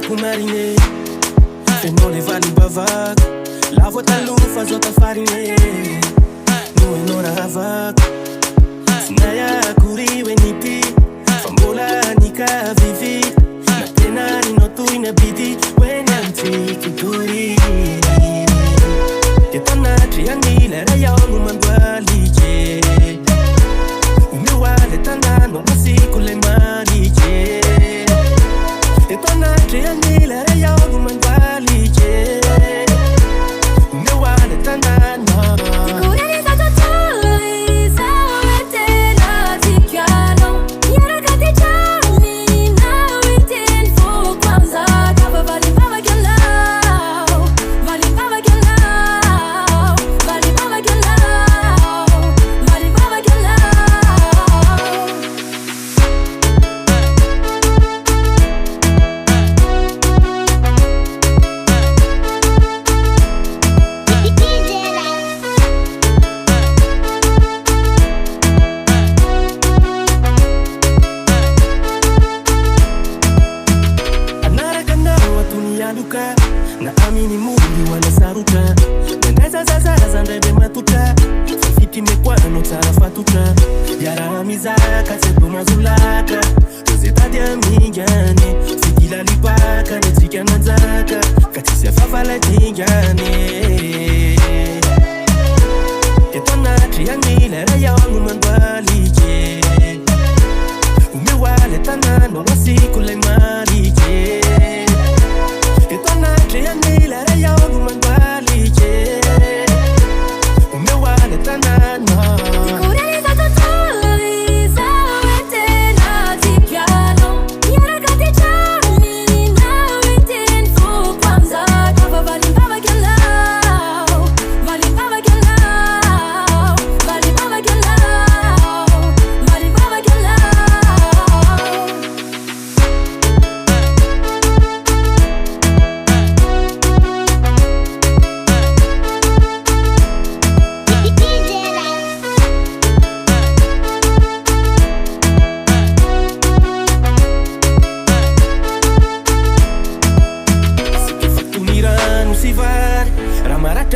tiako marine fenao le valimbavako la voa taloha fa zao tafarine no enao raha vako sy nay akory hoe nity fa mbola nikavivi na tena ninao tohina bidy hoe ny amitsikotory de tanatry anila ra iaho no mandoalike omeo ale tanano masiko lay malike de tanatry anila ra iaho no mandoalike omeo ale tanano na amini Mungu wanasaruka Neneza zazara zandebe matuka Fifiti mekwano tarafatuka Yara mizaka sepo mazulaka Rozetadi amigane Fikila lipaka netika nanzaka Katisia fafala tingane Ketonatri anile rayonu mandwalike Umewale tanano wasiku le malike Ketonatri anile rayonu mandwalike Umewale tanano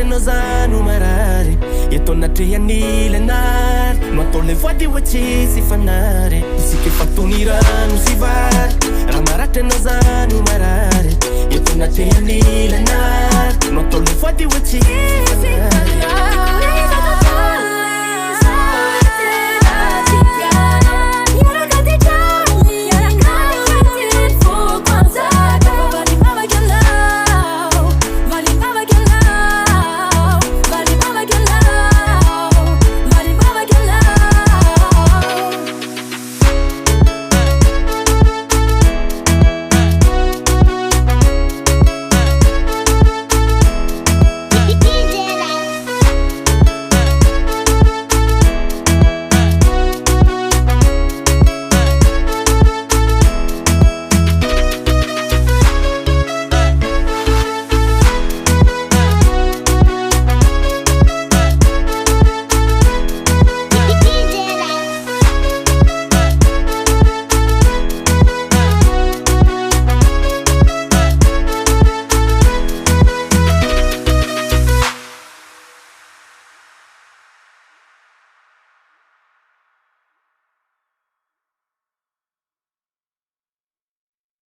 Nozano marare Yetonatri anile nare No atole voati wachi si fanare Si che fatto nirano si var Ramarate nozano marare Yetonatri anile nare No atole voati wachi si fanare